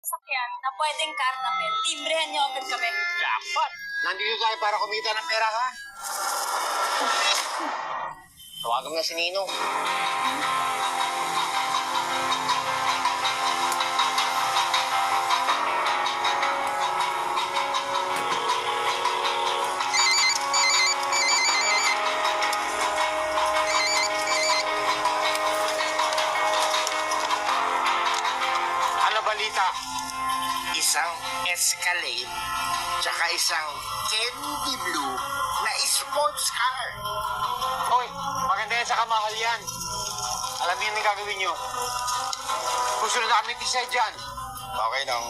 sasakyan na pwedeng karnapin. Timbrehan niyo agad kami. Jackpot! Nandito tayo para kumita ng pera, ha? Tawagan mo na si Ninong. Ano balita? Isang Escalade, tsaka isang candy blue na sports car. Hoy, maganda yan sa kamahal yan. Alam niyo yung gagawin niyo. Gusto na namin isa dyan. Okay lang.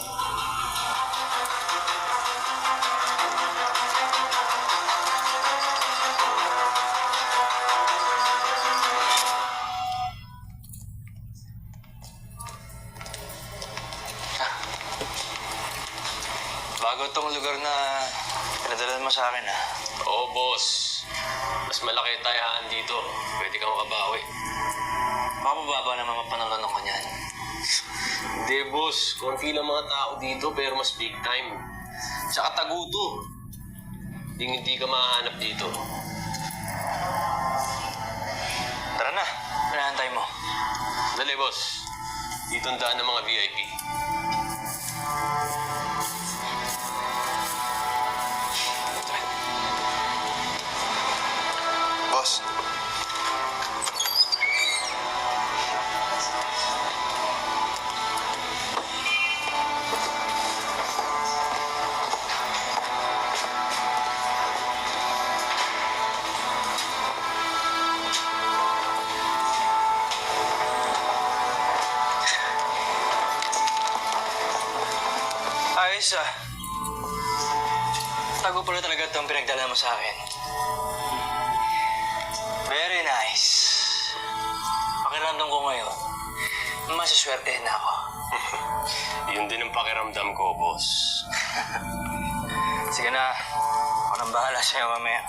Bago tong lugar na pinadala mo sa akin, ha? Oo, boss. Mas malaki tayaan dito. Pwede kang makabawi. Mabababa naman mapanalunok ko niyan. Hindi, boss. Konti lang mga tao dito, pero mas big time. Tsaka taguto. Hindi ka mahanap dito. Tara na, pinahantay mo. Dali, boss. Dito ang daan ng mga VIP. Boss. Ayos, ah. Tago pala talaga itong pinagdala mo sa akin. Very nice. Pakiramdam ko ngayon, masaswertehin na ako. Yun din ang pakiramdam ko, boss. Sige na, ako nang bahala sa'yo mamaya.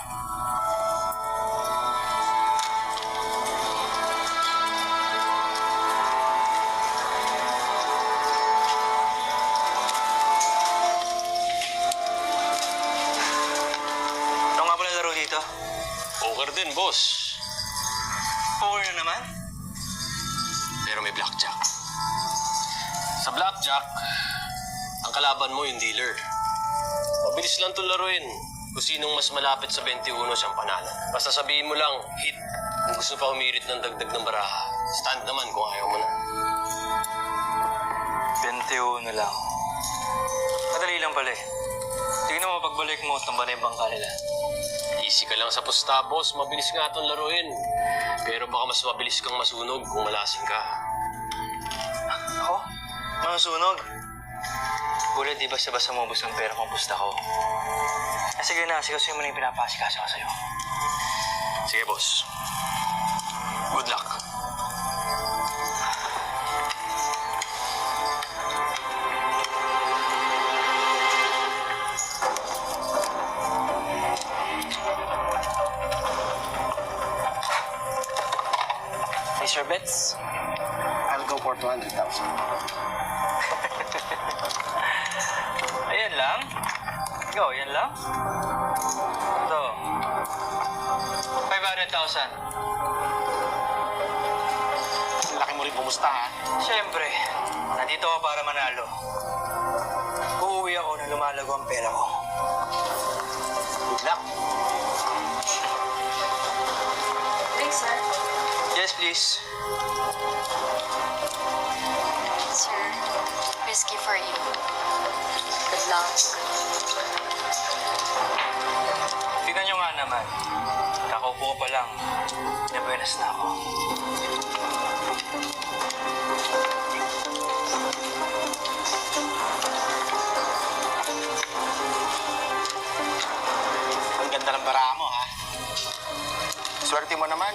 Ano nga pala laro dito? Poker din, boss. Poker na naman? Pero may blackjack. Sa blackjack, ang kalaban mo yung dealer. Mabilis lang itong laruin. Kung sinong mas malapit sa 21 siyang panalo. Basta sabihin mo lang, hit. Kung gusto pa humirit ng dagdag ng baraha, stand naman kung ayaw mo na. 21 lang. Madali lang pala eh. Tingnan mo pagbalik mo, tamba na yung bangka nila. Easy ka lang sa pusta, boss. Mabilis nga itong laruin. Pero baka mas mabilis kang masunog kung malasing ka. Ako? Masunog? Wala, di basta-basta mabos ng pera kung pusta ko. Sige na, sigasuhin mo na yung pinapasikasa ko sa'yo. Sige, boss. Good luck. Place your bets. I'll go for 200,000. Ayan lang? Ikaw, yan lang? Ito. 500,000. Laki mo rin pumusta, ha? Siyempre, nandito ako para manalo. Uuwi ako na lumalago ang pera ko. Good luck. Thanks, sir. Yes, please. Sir, whiskey for you. Good luck. Tignan nyo nga naman. Kakaupo ko pa lang. Nabuenas na ako. Ang ganda ng bara mo, ha? Swerte mo naman.